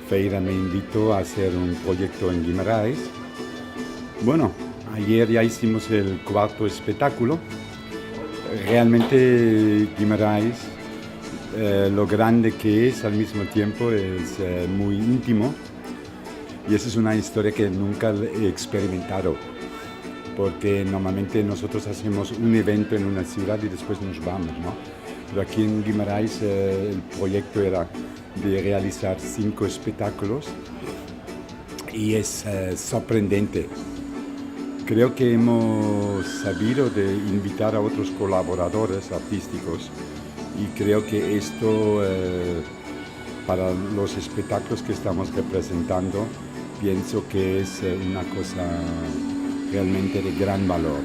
Feira me invitó a hacer un proyecto en Guimarães. Bueno, ayer ya hicimos el cuarto espectáculo. Realmente Guimarães, lo grande que es al mismo tiempo, es muy íntimo. Y esa es una historia que nunca he experimentado, porque normalmente nosotros hacemos un evento en una ciudad y después nos vamos, ¿no? Pero aquí en Guimarães el proyecto era de realizar 5 espectáculos y es sorprendente. Creo que hemos sabido de invitar a otros colaboradores artísticos y creo que esto para los espectáculos que estamos representando pienso que es una cosa realmente de gran valor.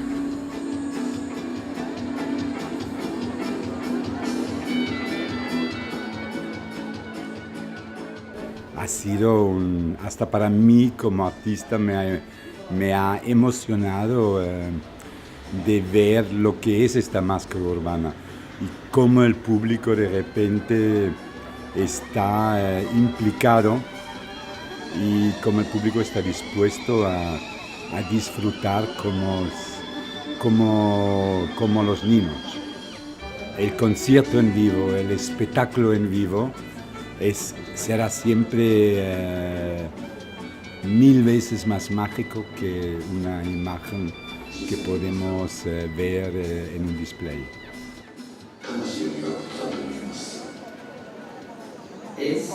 Ha sido hasta para mí como artista me ha emocionado de ver lo que es esta máscara urbana y cómo el público de repente está implicado y cómo el público está dispuesto a disfrutar como los niños. El concierto en vivo, el espectáculo en vivo será siempre 1000 veces más mágico que una imagen que podemos ver en un display. Es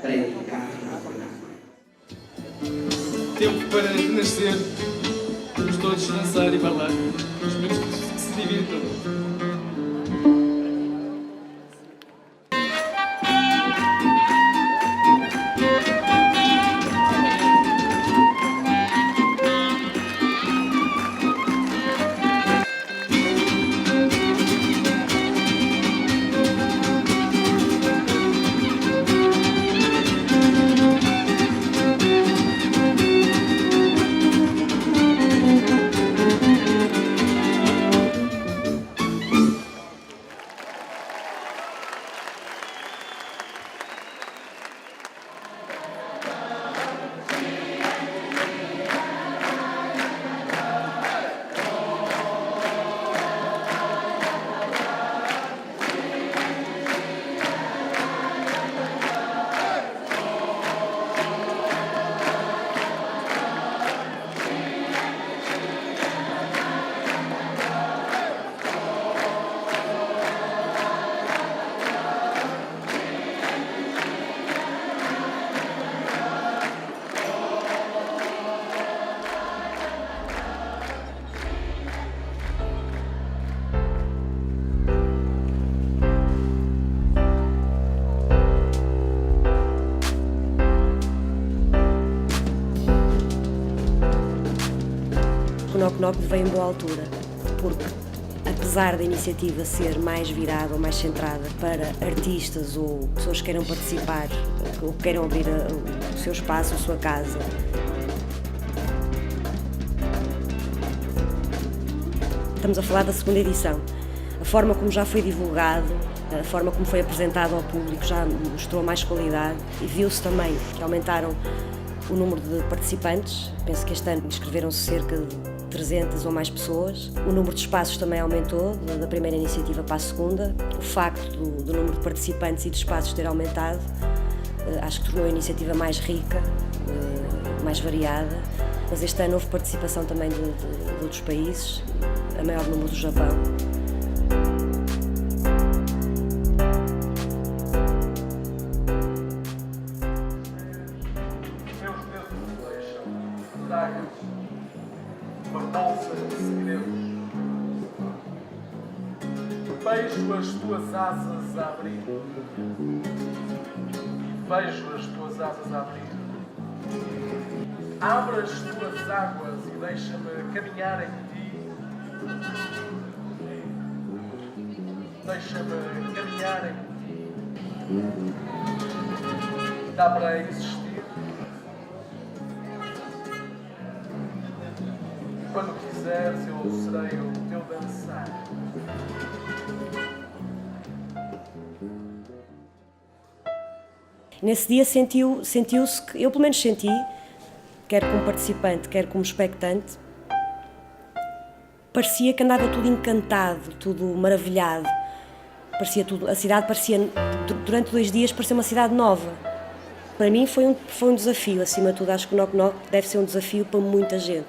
predicar la palabra. Tempo para nascer, vamos todos dançar e bailar, esperemos que se divirtam. O Knock Knock veio em boa altura, porque apesar da iniciativa ser mais virada ou mais centrada para artistas ou pessoas que queiram participar, ou que queiram abrir o seu espaço, a sua casa, estamos a falar da segunda edição. A forma como já foi divulgado, a forma como foi apresentado ao público já mostrou mais qualidade e viu-se também que aumentaram o número de participantes. Penso que este ano inscreveram-se cerca de 300 ou mais pessoas. O número de espaços também aumentou, da primeira iniciativa para a segunda. O facto do número de participantes e de espaços ter aumentado, acho que tornou a iniciativa mais rica, mais variada. Mas este ano houve participação também de outros países, a maior número do Japão. Uma bolsa de segredos. Vejo as tuas asas a abrir. Vejo as tuas asas a abrir. Abre as tuas águas e deixa-me caminhar em ti. Deixa-me caminhar em ti. Dá para existir. Quando quiseres, eu serei o teu dançar. Nesse dia sentiu-se que, eu pelo menos senti, quer como participante, quer como expectante, parecia que andava tudo encantado, tudo maravilhado. Parecia tudo, a cidade parecia, durante 2 dias, parecia uma cidade nova. Para mim foi um desafio, acima de tudo. Acho que o Knock Knock deve ser um desafio para muita gente.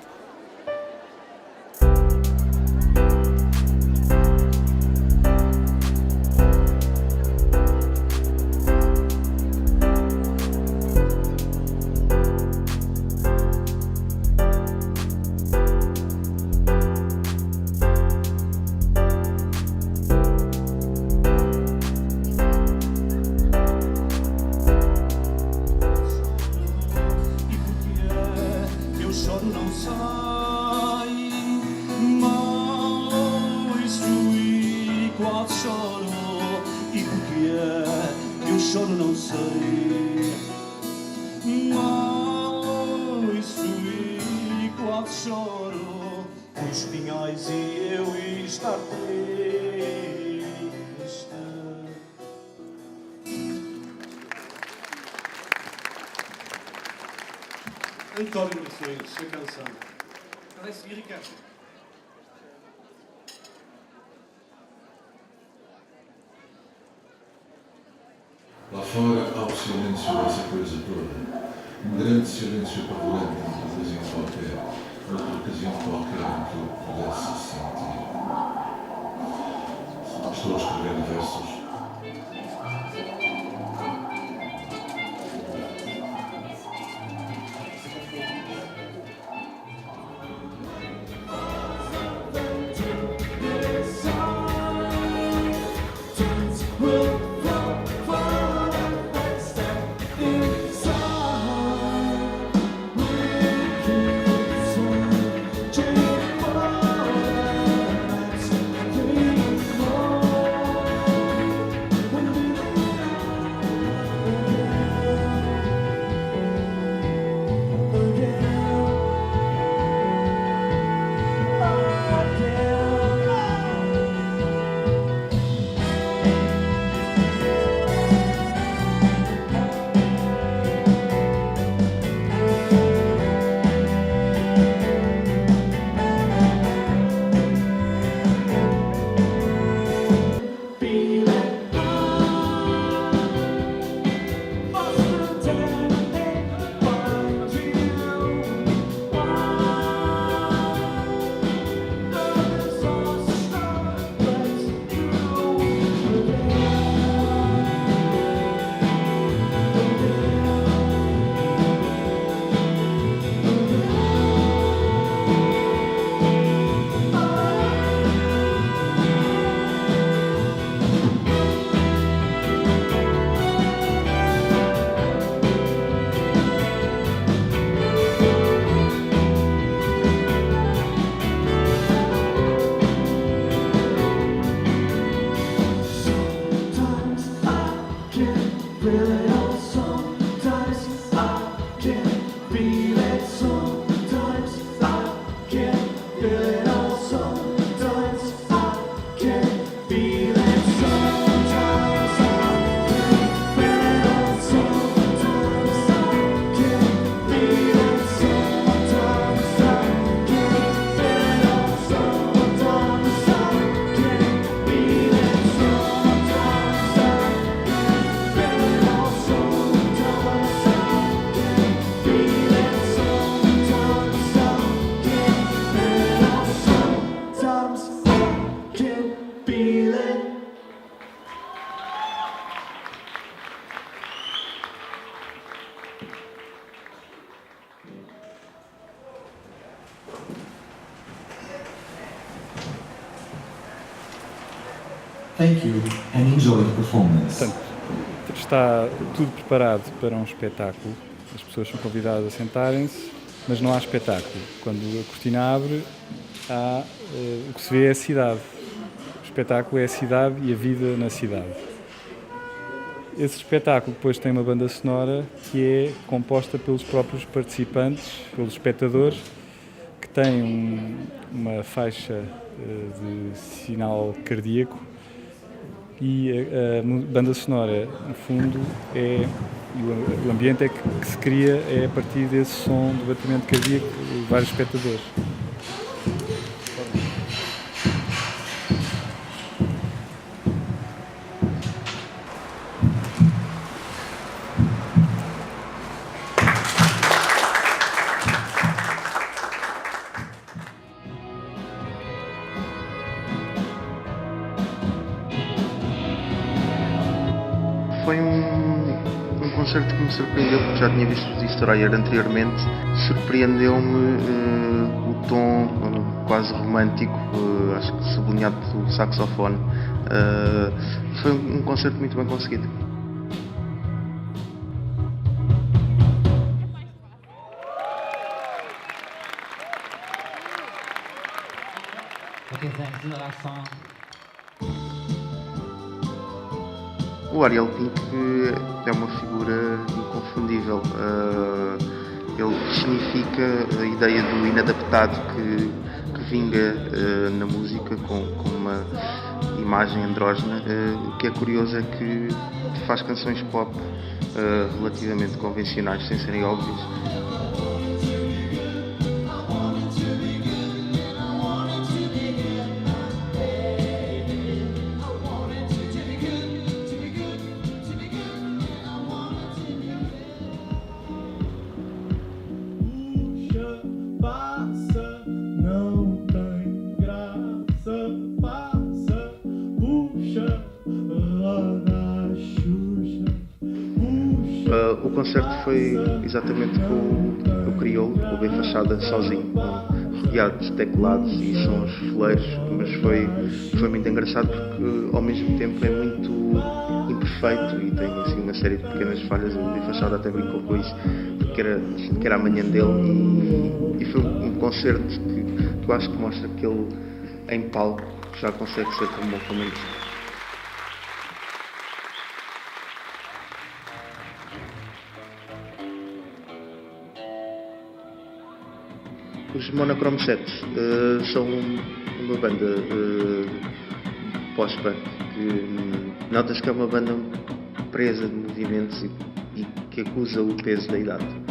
Os pinhais e eu estar triste. António Mações, a canção. Vai seguir, Ricardo. Lá fora há o silêncio dessa coisa toda. Um grande silêncio apavorante numa ocasião qualquer. Outra ocasião qualquer em que eu pudesse sentir. Estou a escrever versos. Thank you and enjoy the performance. Portanto, está tudo preparado para um espetáculo. As pessoas são convidadas a sentarem-se, mas não há espetáculo. Quando a cortina abre, o que se vê é a cidade. O espetáculo é a cidade e a vida na cidade. Esse espetáculo depois tem uma banda sonora que é composta pelos próprios participantes, pelos espectadores, que tem uma faixa de sinal cardíaco e a banda sonora, no fundo, o ambiente que se cria é a partir desse som do batimento cardíaco de vários espectadores. Foi um concerto que me surpreendeu, porque já tinha visto o Destroyer anteriormente. Surpreendeu-me o tom quase romântico, acho que sublinhado pelo saxofone. Foi um concerto muito bem conseguido. Okay, thanks. The last song. O Ariel Pink é uma figura inconfundível. Ele significa a ideia do inadaptado que vinga na música com uma imagem andrógena. O que é curioso é que faz canções pop relativamente convencionais, sem serem óbvias. O concerto foi exatamente como eu criou, o bem fachada sozinho, rodeado de teclados e sons foleiros, mas foi muito engraçado porque ao mesmo tempo é muito imperfeito e tem assim uma série de pequenas falhas. O bem fachada até brincou com isso, porque era a manhã dele, e foi um concerto que eu acho que mostra que ele em palco já consegue ser tão bom como isso. Os Monochrome 7 são uma banda pós-punk que nota-se que é uma banda presa de movimentos e que acusa o peso da idade.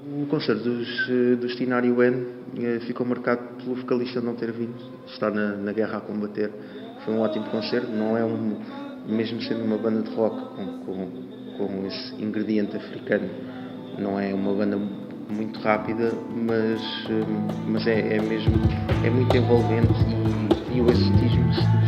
O concerto dos Tinari Wen ficou marcado pelo vocalista não ter vindo, estar na guerra a combater. Foi um ótimo concerto, não é mesmo sendo uma banda de rock com esse ingrediente africano, não é uma banda muito rápida, mas é muito envolvente e o exotismo seduz.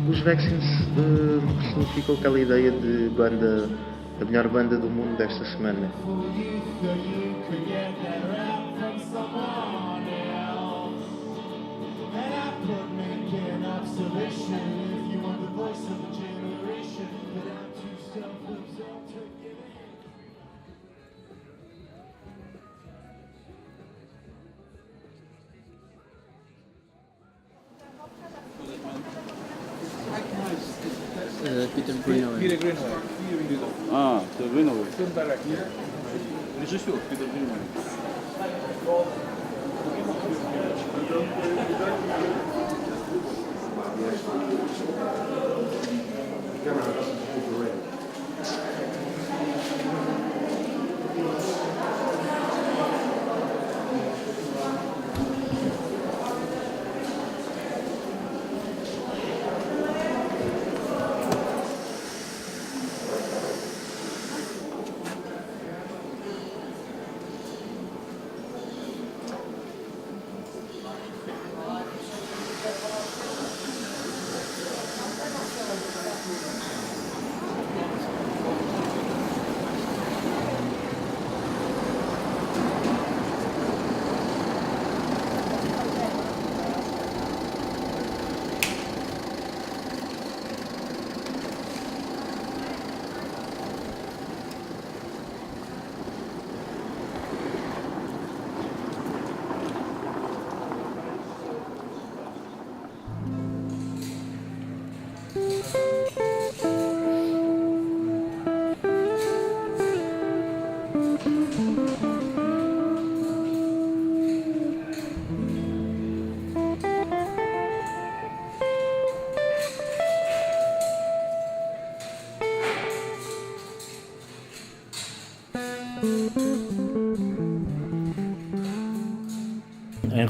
Os Vaccines significam aquela ideia de banda, a melhor banda do mundo desta semana. Peter Greenaway. Ah, Peter Greenaway. Режиссер Питер Гринвей.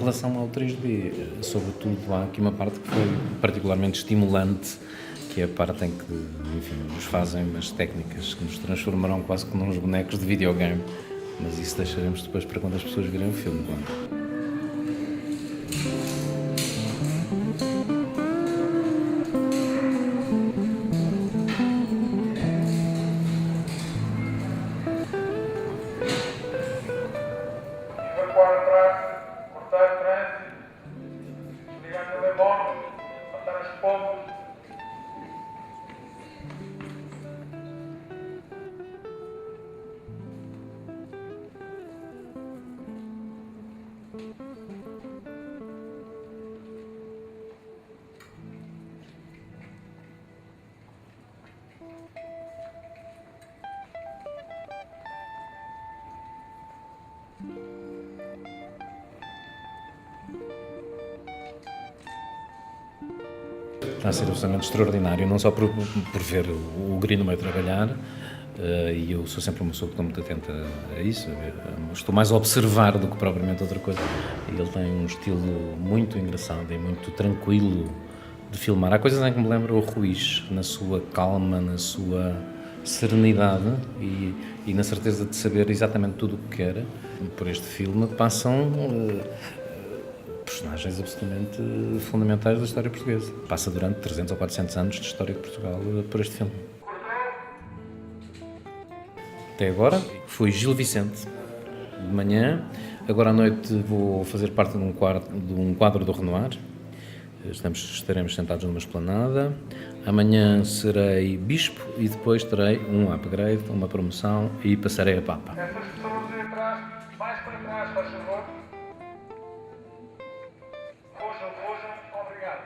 relação ao 3D, sobretudo, há aqui uma parte que foi particularmente estimulante, que é a parte em que, enfim, nos fazem umas técnicas que nos transformarão quase como uns bonecos de videogame, mas isso deixaremos depois para quando as pessoas virem o filme, claro. Está a ser absolutamente extraordinário, não só por ver o Green meio trabalhar, e eu sou sempre uma pessoa que estou muito atenta a isso, estou mais a observar do que propriamente outra coisa. E ele tem um estilo muito engraçado e muito tranquilo de filmar. Há coisas em que me lembro o Ruiz, na sua calma, na sua serenidade e na certeza de saber exatamente tudo o que quer. Por este filme passam personagens absolutamente fundamentais da história portuguesa. Passa durante 300 ou 400 anos de história de Portugal por este filme. Até agora fui Gil Vicente, de manhã. Agora à noite vou fazer parte de um quadro do Renoir. Estaremos sentados numa esplanada. Amanhã serei bispo e depois terei um upgrade, uma promoção e passarei a Papa. Essas pessoas aí atrás, mais para trás, faz favor. Fujam, obrigado.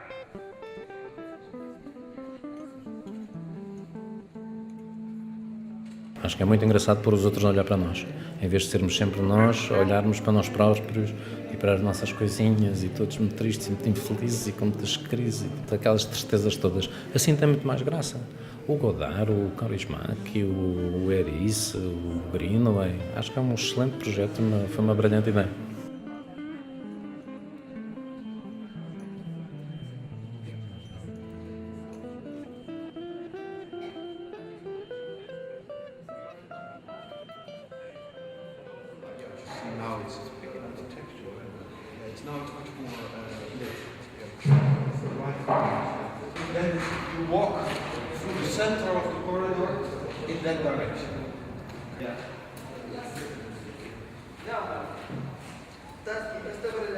Acho que é muito engraçado pôr os outros a olhar para nós, em vez de sermos sempre nós, a olharmos para nós próprios e para as nossas coisinhas e todos muito tristes e muito infelizes e com muitas crises e aquelas tristezas todas. Assim tem muito mais graça. O Godard, o Kaurismäki, o Eris, o Greenaway, acho que é um excelente projeto, foi uma brilhante ideia. Then you walk through the center of the corridor in that direction. Yeah.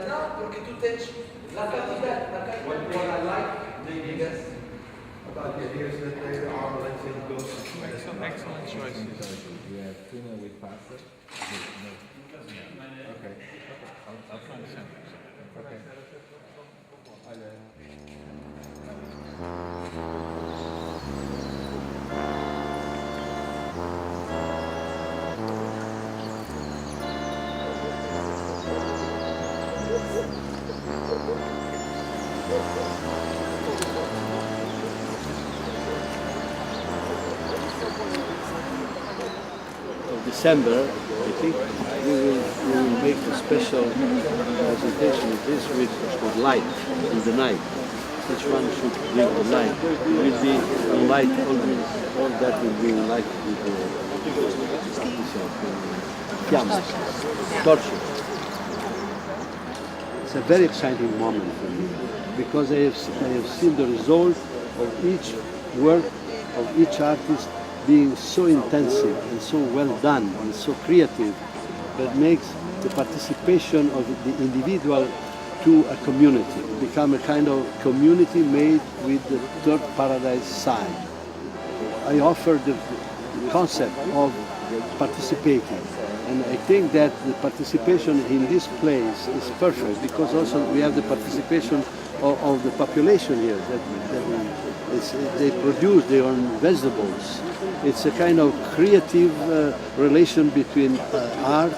No, porque tu tens what I like, maybe guess about the ideas that they are, let's say, close. Excellent choices. We have tuna with pasta. Okay. I'll find some. Okay. Of December, I think we will make a special presentation of this with light in the night. Each one should bring the light. It will be a light always. All that will be light with fiammas, torches. It's a very exciting moment for me because I have seen the result of each work of each artist being so intensive and so well done and so creative that makes the participation of the individual to a community, become a kind of community made with the third paradise side. I offer the concept of participating, and I think that the participation in this place is perfect because also we have the participation of the population here, they produce their own vegetables. It's a kind of creative relation between art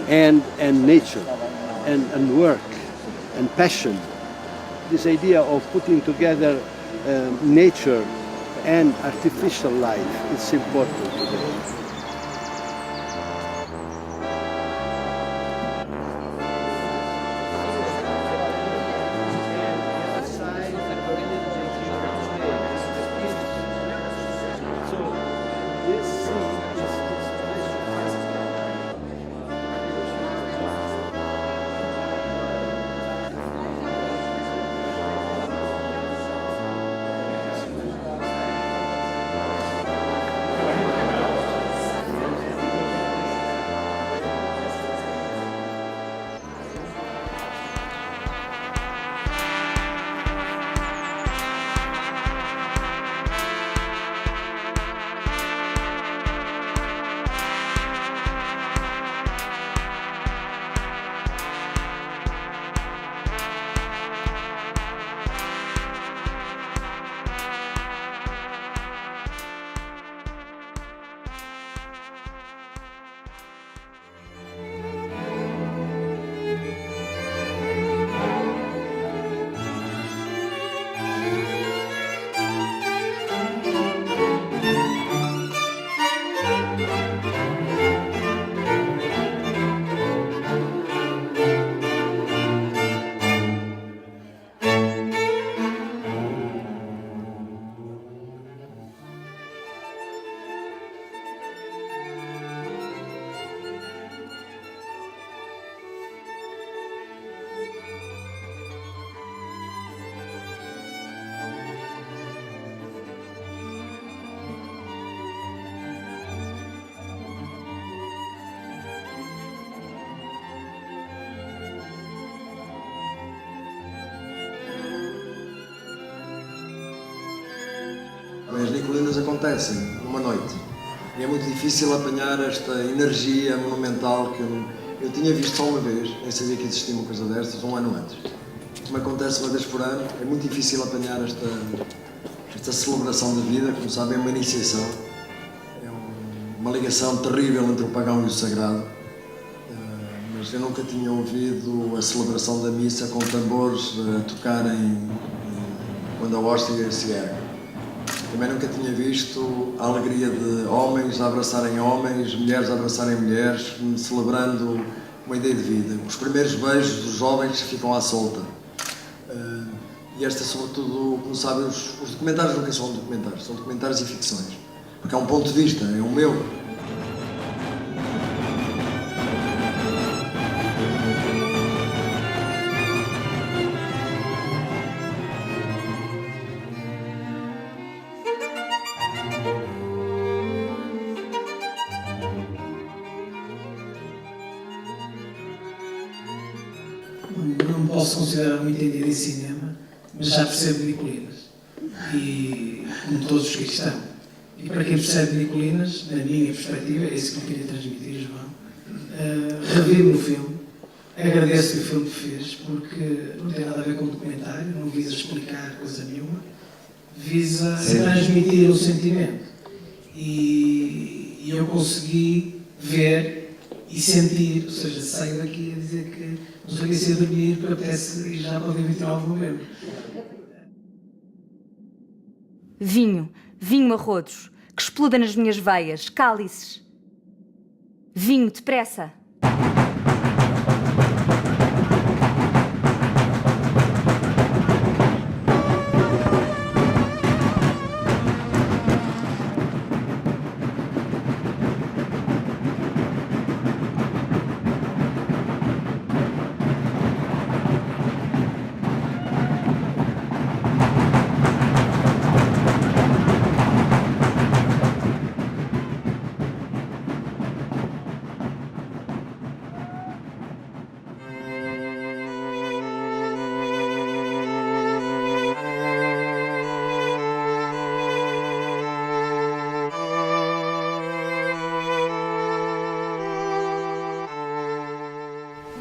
and nature and work and passion. This idea of putting together nature and artificial life is important today. Bem, as Nicolinas acontecem numa noite e é muito difícil apanhar esta energia monumental que eu tinha visto só uma vez, nem sabia que existia uma coisa destas, um ano antes. Como acontece uma vez por ano, é muito difícil apanhar esta celebração da vida, como sabem, é uma iniciação, é uma ligação terrível entre o pagão e o sagrado, mas eu nunca tinha ouvido a celebração da missa com tambores a tocarem quando a hóstia se ergue. Também nunca tinha visto a alegria de homens a abraçarem homens, mulheres a abraçarem mulheres, celebrando uma ideia de vida. Os primeiros beijos dos jovens ficam à solta. E esta, sobretudo, como sabem, os documentários nunca são documentários, são documentários e ficções. Porque é um ponto de vista, é o meu. Não me posso considerar um entendido em cinema, mas já percebo Nicolinas, e como todos os cristãos. E para quem percebe Nicolinas, na minha perspectiva, é isso que eu queria transmitir, João, revivo no filme, agradeço que o filme fez, porque não tem nada a ver com documentário, não visa explicar coisa nenhuma, visa transmitir um sentimento. E eu consegui ver e sentir, ou seja, saio daqui a dizer que não sei o que se ia dormir, porque apetece e já para o dia 29 de novembro. Vinho, vinho a rodos, que exploda nas minhas veias, cálices. Vinho, depressa.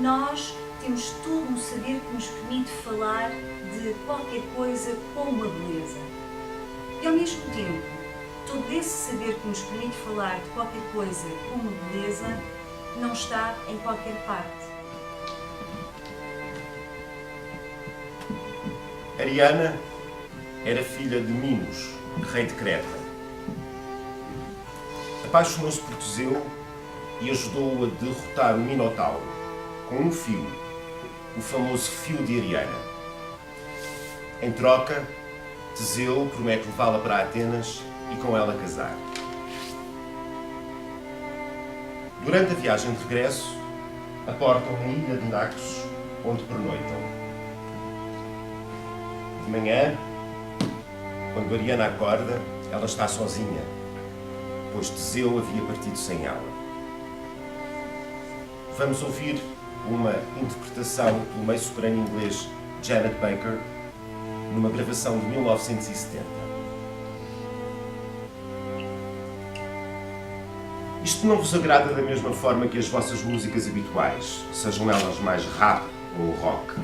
Nós temos todo um saber que nos permite falar de qualquer coisa com uma beleza. E ao mesmo tempo, todo esse saber que nos permite falar de qualquer coisa com uma beleza não está em qualquer parte. Ariana era filha de Minos, rei de Creta. Apaixonou-se por Teseu e ajudou-o a derrotar o Minotauro com um fio, o famoso fio de Ariana. Em troca, Teseu promete levá-la para Atenas e com ela casar. Durante a viagem de regresso, aportam na ilha de Naxos, onde pernoitam. De manhã, quando Ariana acorda, ela está sozinha, pois Teseu havia partido sem ela. Vamos ouvir uma interpretação do meio-soprano inglês Janet Baker, numa gravação de 1970. Isto não vos agrada da mesma forma que as vossas músicas habituais, sejam elas mais rap ou rock,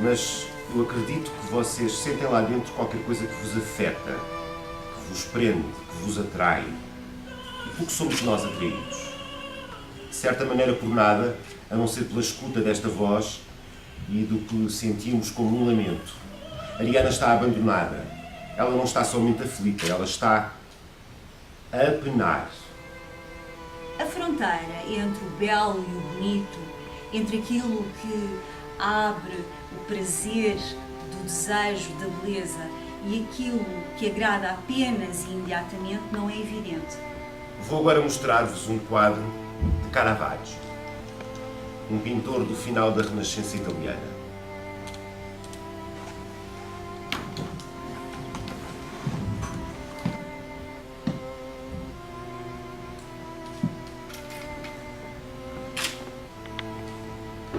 mas eu acredito que vocês sentem lá dentro qualquer coisa que vos afeta, que vos prende, que vos atrai. E por que somos nós atraídos? De certa maneira por nada, a não ser pela escuta desta voz e do que sentimos como um lamento. Ariana está abandonada. Ela não está somente aflita, ela está a penar. A fronteira entre o belo e o bonito, entre aquilo que abre o prazer do desejo da beleza e aquilo que agrada apenas e imediatamente, não é evidente. Vou agora mostrar-vos um quadro de Caravaggio, um pintor do final da Renascença italiana.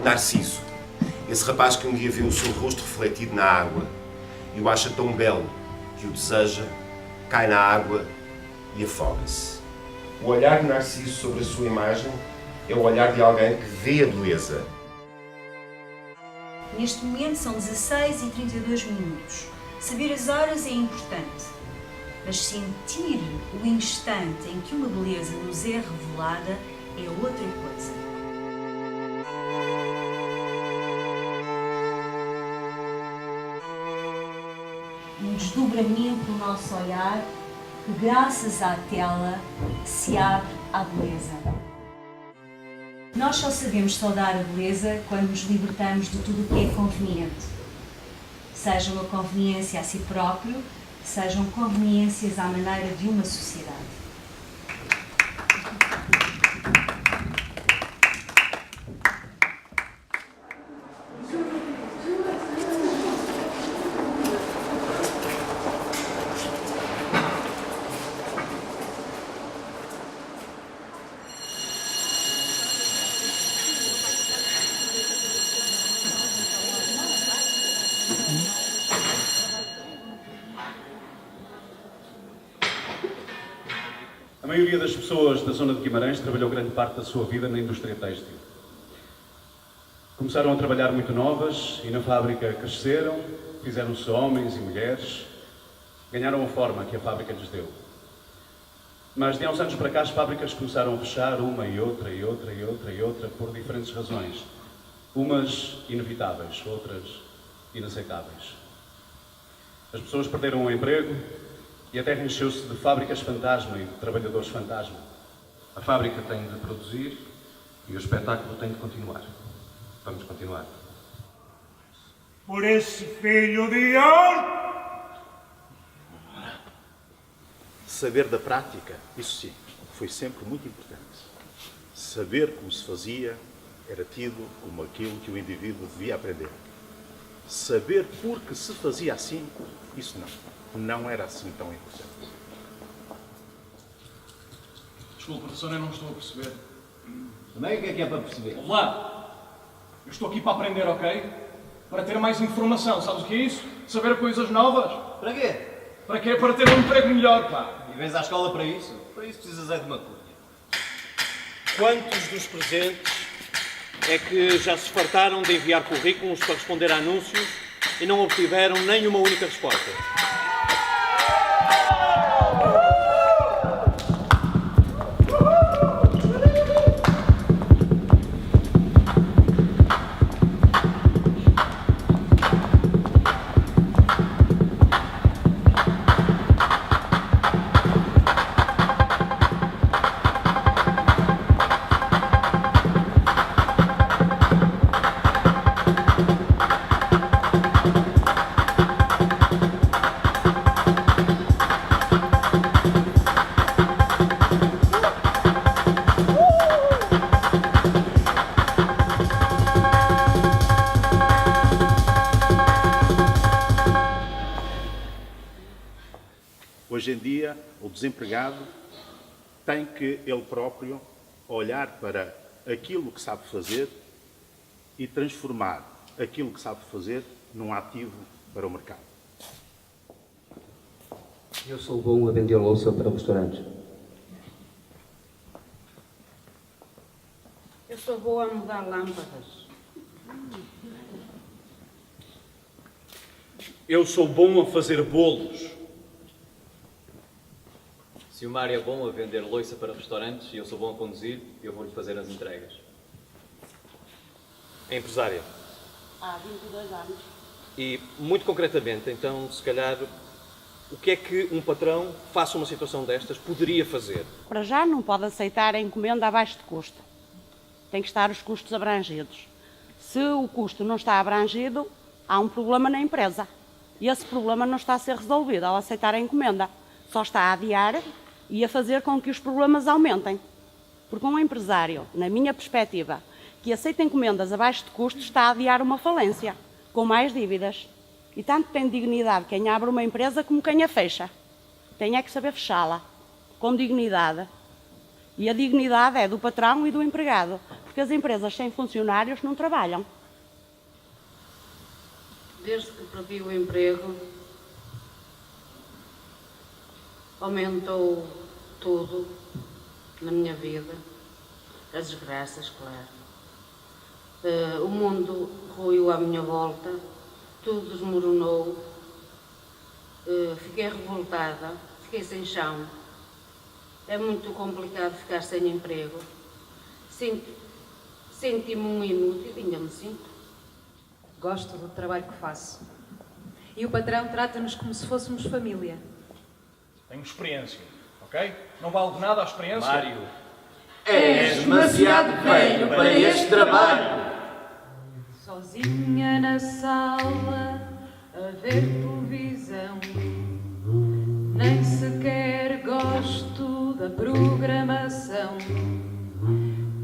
Narciso, esse rapaz que um dia vê o seu rosto refletido na água e o acha tão belo que o deseja cai na água e afoga-se. O olhar de Narciso sobre a sua imagem é o olhar de alguém que vê a beleza. Neste momento são 16h32. Saber as horas é importante, mas sentir o instante em que uma beleza nos é revelada é outra coisa. Um desdobramento do nosso olhar que, graças à tela, se abre à beleza. Nós só sabemos saudar a beleza quando nos libertamos de tudo o que é conveniente. Seja uma conveniência a si próprio, sejam conveniências à maneira de uma sociedade. A maioria das pessoas da zona de Guimarães trabalhou grande parte da sua vida na indústria têxtil. Começaram a trabalhar muito novas e na fábrica cresceram, fizeram-se homens e mulheres, ganharam a forma que a fábrica lhes deu. Mas de há uns anos para cá as fábricas começaram a fechar uma e outra e outra e outra e outra por diferentes razões. Umas inevitáveis, outras inaceitáveis. As pessoas perderam o emprego e a terra encheu-se de fábricas fantasma e de trabalhadores fantasma. A fábrica tem de produzir e o espetáculo tem de continuar. Vamos continuar. Por esse filho de arte! Saber da prática, isso sim, foi sempre muito importante. Saber como se fazia era tido como aquilo que o indivíduo devia aprender. Saber porque se fazia assim, isso não era assim tão importante. Desculpe, professor, eu não estou a perceber. Também o que é para perceber? Vamos lá. Eu estou aqui para aprender, ok? Para ter mais informação. Sabes o que é isso? Saber coisas novas. Para quê? Para quê? Para ter um emprego melhor, pá. E vens à escola para isso? Para isso precisas é de uma cunha. Quantos dos presentes é que já se fartaram de enviar currículos para responder a anúncios e não obtiveram nem uma única resposta? Hoje em dia, o desempregado tem que ele próprio olhar para aquilo que sabe fazer e transformar aquilo que sabe fazer num ativo para o mercado. Eu sou bom a vender louça para restaurantes. Eu sou boa a mudar lâmpadas. Eu sou bom a fazer bolos. Se o Mário é bom a vender louça para restaurantes e eu sou bom a conduzir, eu vou-lhe fazer as entregas. É empresária. Há 22 anos. E, muito concretamente, então, se calhar, o que é que um patrão, face a uma situação destas, poderia fazer? Para já não pode aceitar a encomenda abaixo de custo. Tem que estar os custos abrangidos. Se o custo não está abrangido, há um problema na empresa. E esse problema não está a ser resolvido ao aceitar a encomenda. Só está a adiar e a fazer com que os problemas aumentem. Porque um empresário, na minha perspectiva, que aceita encomendas abaixo de custo, está a adiar uma falência, com mais dívidas. E tanto tem dignidade quem abre uma empresa como quem a fecha. Tem é que saber fechá-la, com dignidade. E a dignidade é do patrão e do empregado, porque as empresas sem funcionários não trabalham. Desde que perdi o emprego, aumentou tudo na minha vida, as desgraças, claro. O mundo ruiu à minha volta, tudo desmoronou, fiquei revoltada, fiquei sem chão. É muito complicado ficar sem emprego. Senti-me um inútil, ainda me sinto. Gosto do trabalho que faço. E o patrão trata-nos como se fôssemos família. Tenho experiência, ok? Não vale de nada a experiência. Mário, és demasiado velho para este trabalho. Sozinha na sala, a ver televisão. Nem sequer gosto da programação.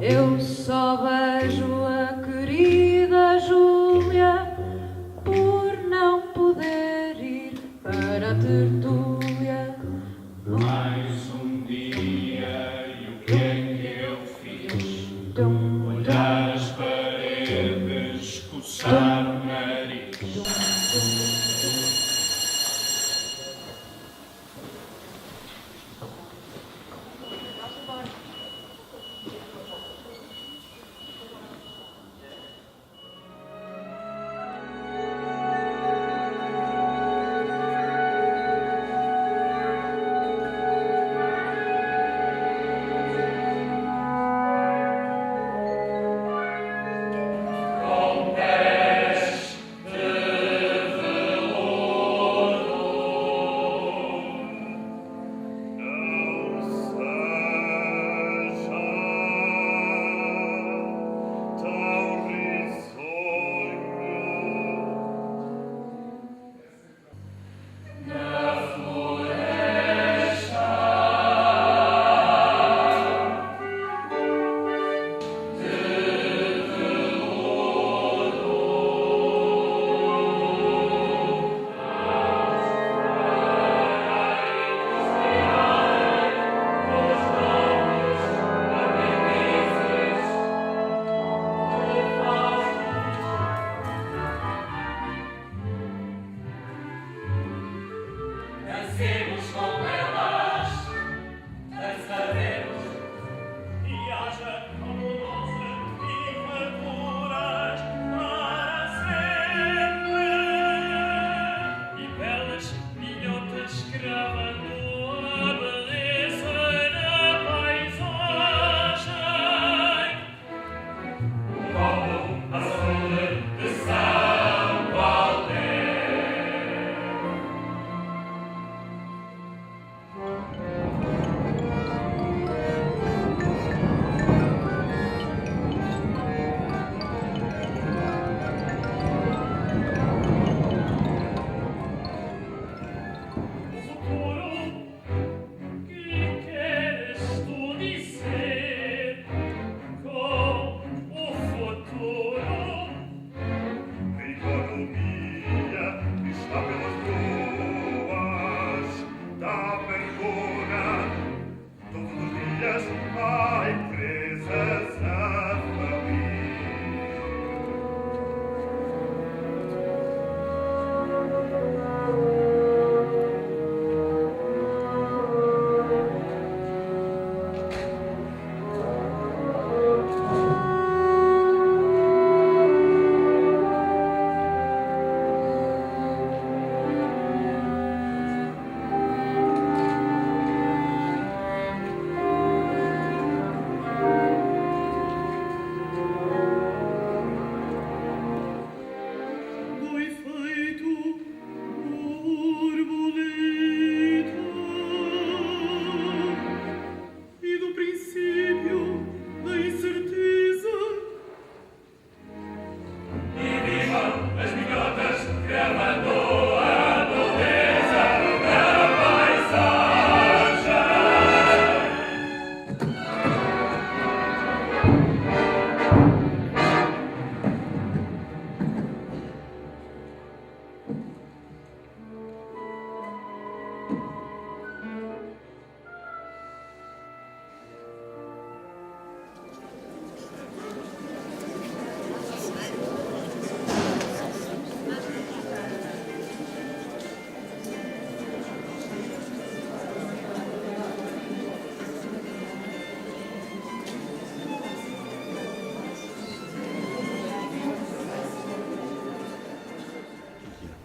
Eu só vejo a querida Júlia por não poder ir para a tertúlia. Mais um dia e o que é que eu fiz? Olhar as paredes, coçar o nariz.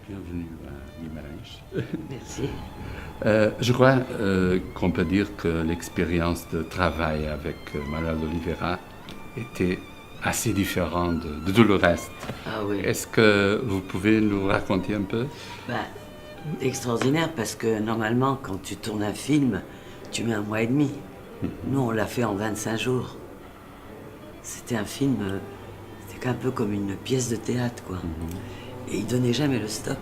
bienvenue à Guimarães. Merci. Je crois qu'on peut dire que l'expérience de travail avec Manuel de Oliveira était assez différente de tout le reste. Ah oui. Est-ce que vous pouvez nous raconter un peu? Extraordinaire, parce que normalement, quand tu tournes un film, tu mets 1 mois et demi. Nous, on l'a fait en 25 jours. C'était un film, c'était un peu comme une pièce de théâtre, quoi. Et il donnait jamais le stop.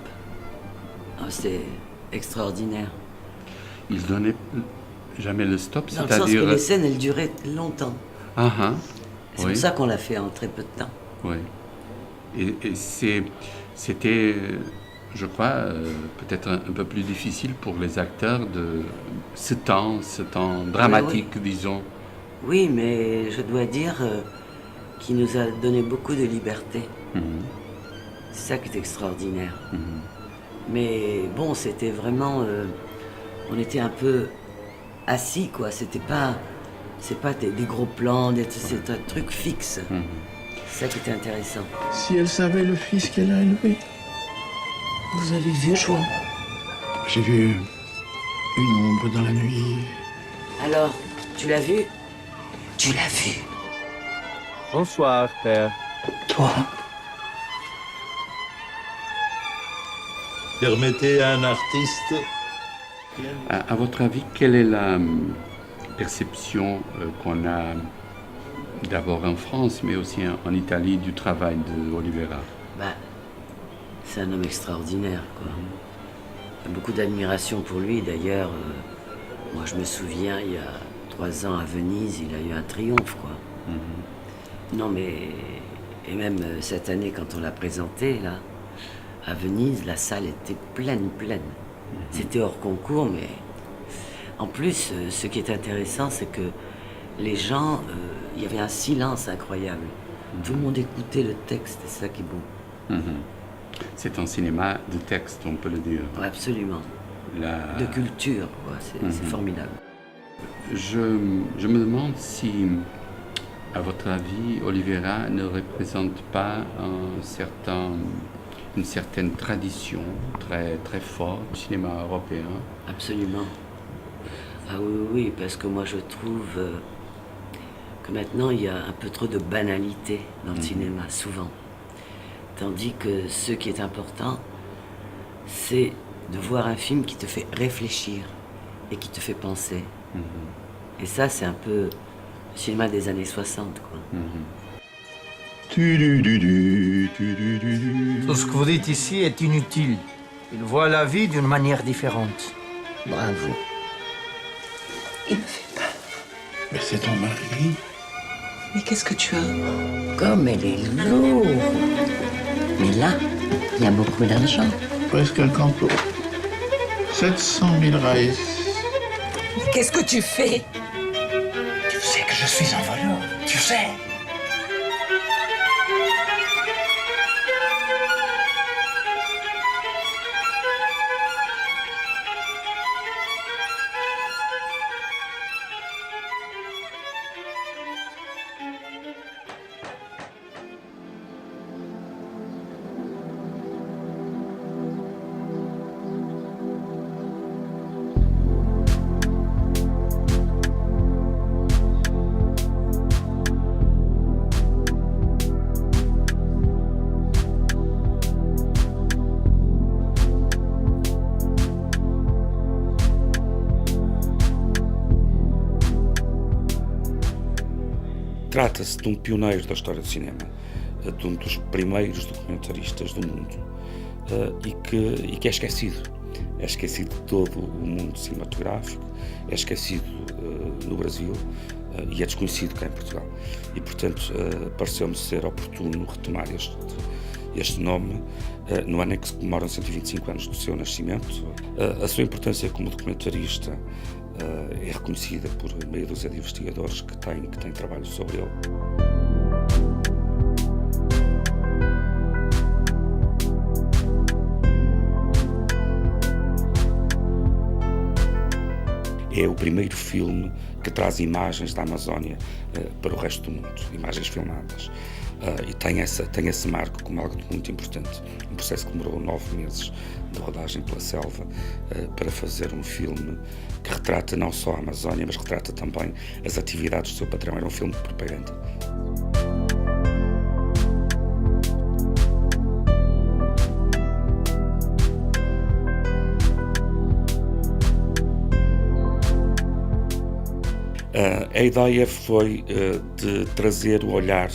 C'est extraordinaire. Il donnait jamais le stop, Dans le sens que les scènes, elles duraient longtemps. C'est pour ça qu'on l'a fait en très peu de temps. Oui. Et c'était, je crois, peut-être un peu plus difficile pour les acteurs de ce temps dramatique, disons. Oui, mais je dois dire qu'il nous a donné beaucoup de liberté. C'est ça qui est extraordinaire. Mais bon, c'était vraiment... on était un peu assis, quoi. C'est pas des gros plans, c'est un truc fixe. C'est ça qui était intéressant. Si elle savait le fils qu'elle a élevé. Vous avez vu, João? J'ai vu une ombre dans la nuit. Alors, tu l'as vu? Tu l'as vu? Bonsoir, père. Toi? Permettez à un artiste... À votre avis, quelle est la perception qu'on a d'abord en France, mais aussi en Italie, du travail de Oliveira? C'est un homme extraordinaire, quoi. Il y a beaucoup d'admiration pour lui, d'ailleurs. Moi, je me souviens, il y a 3 ans à Venise, il a eu un triomphe, quoi. Non, mais... Et même cette année, quand on l'a présenté, là, à Venise, la salle était pleine. C'était hors concours, mais... En plus, ce qui est intéressant, c'est que les gens... il y avait un silence incroyable. Tout le monde écoutait le texte, c'est ça qui est beau. C'est un cinéma de texte, on peut le dire. Absolument. De culture, quoi. C'est formidable. Je me demande si, à votre avis, Oliveira ne représente pas une certaine tradition très forte du cinéma européen. Absolument. Ah oui, parce que moi je trouve que maintenant il y a un peu trop de banalité dans le cinéma, souvent. Tandis que ce qui est important, c'est de voir un film qui te fait réfléchir et qui te fait penser. Et ça, c'est un peu le cinéma des années 60, quoi. Tout ce que vous dites ici est inutile. Il voit la vie d'une manière différente. Bravo. Il me fait peur. Mais c'est ton mari. Mais qu'est-ce que tu as? Comme elle est lourde. Mais là, il y a beaucoup d'argent. Presque un complot. 700 000 raïs. Qu'est-ce que tu fais? Tu sais que je suis un voleur. Tu sais. Trata-se de um pioneiro da história do cinema, de um dos primeiros documentaristas do mundo e que é esquecido. É esquecido de todo o mundo cinematográfico, é esquecido no Brasil e é desconhecido cá em Portugal. E, portanto, pareceu-me ser oportuno retomar este nome no ano em que se comemoram 125 anos do seu nascimento. A sua importância como documentarista é reconhecida por meia dúzia de investigadores que têm trabalho sobre ele. É o primeiro filme que traz imagens da Amazónia para o resto do mundo, imagens filmadas. e tem esse marco como algo muito importante. Um processo que demorou 9 meses de rodagem pela selva para fazer um filme que retrata não só a Amazónia, mas retrata também as atividades do seu patrão. Era um filme de propaganda. A ideia foi de trazer o olhar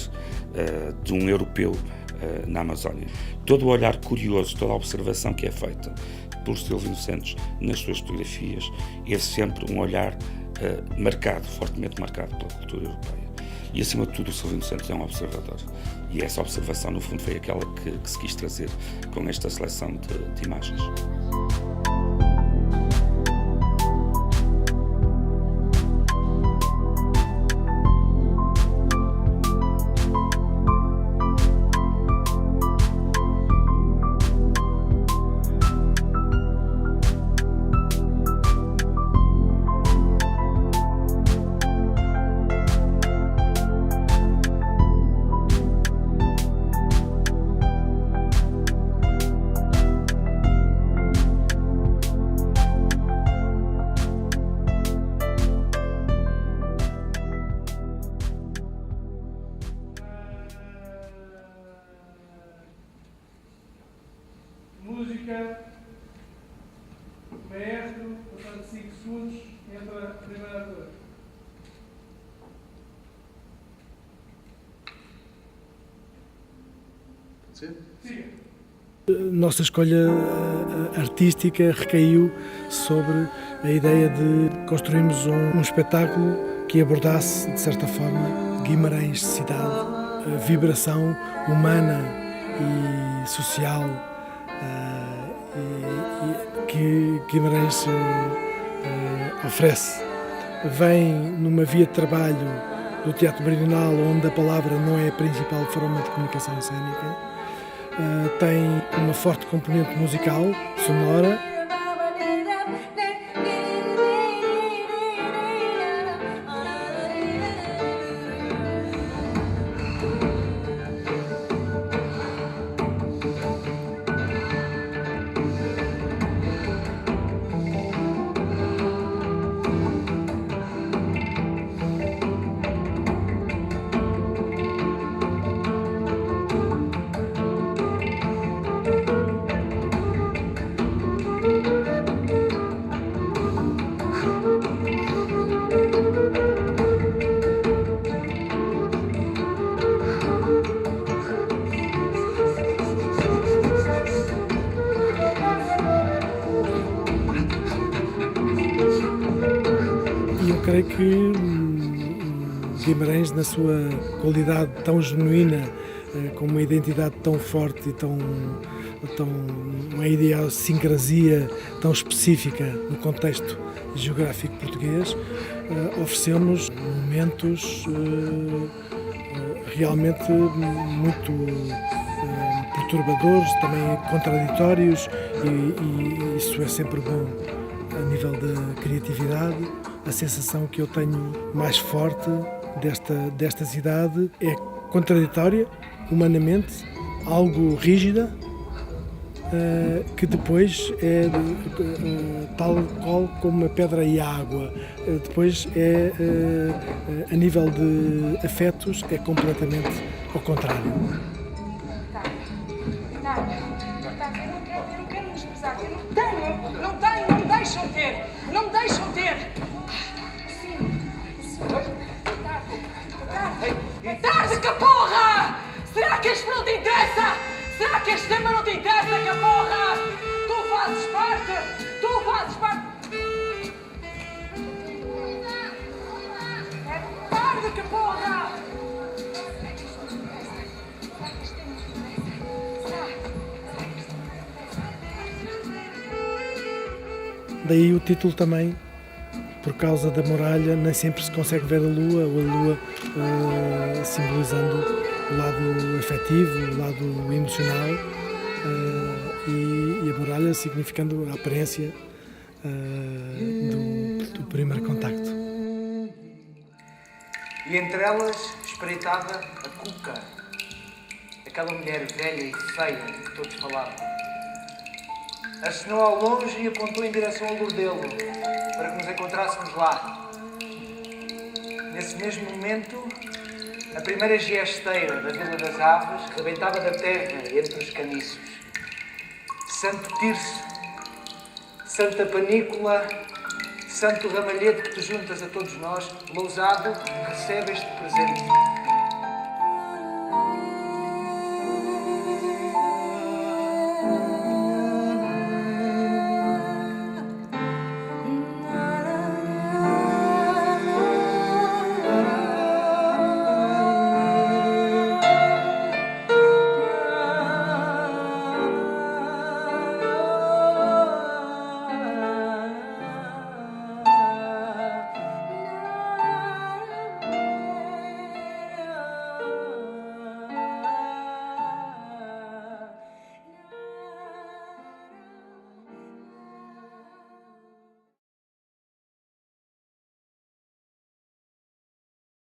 de um europeu na Amazónia. Todo o olhar curioso, toda a observação que é feita pelo Silvino Santos nas suas fotografias é sempre um olhar fortemente marcado pela cultura europeia. E, acima de tudo, o Silvino Santos é um observador. E essa observação, no fundo, foi aquela que se quis trazer com esta seleção de imagens. Música, maestro, passando 5 segundos, entra a primeira ator. Pode ser? Siga. Nossa escolha artística recaiu sobre a ideia de construirmos um espetáculo que abordasse, de certa forma, Guimarães cidade, a vibração humana e social que Guimarães oferece. Vem numa via de trabalho do teatro meridional, onde a palavra não é a principal forma de comunicação cênica. Tem uma forte componente musical, sonora. Eu creio que Guimarães, na sua qualidade tão genuína, com uma identidade tão forte e uma idiosincrasia tão específica no contexto geográfico português, ofereceu-nos momentos realmente muito perturbadores, também contraditórios, e isso é sempre bom a nível da criatividade. A sensação que eu tenho mais forte desta cidade é contraditória, humanamente, algo rígida, que depois é tal qual como a pedra e a água. Depois é, a nível de afetos, é completamente ao contrário. Eu não quero desprezar, eu não tenho, não me deixam ter, não me deixam ter. É tarde, que porra! Será que isto não te interessa? Será que este tema não te interessa, que porra? Tu fazes parte! Tu fazes parte! É tarde, que porra! Daí o título também, por causa da muralha, nem sempre se consegue ver a lua, ou a lua simbolizando o lado afetivo, o lado emocional, e a muralha significando a aparência do primeiro contacto. E entre elas espreitava a cuca, aquela mulher velha e feia de que todos falavam. Acenou ao longe e apontou em direção ao Lordelo, para que nos encontrássemos lá. Nesse mesmo momento, a primeira giesteira da Vila das Aves rebentava da terra entre os caniços. Santo Tirso, Santa Panícula, Santo Ramalhete que te juntas a todos nós, Lousado, recebe este presente.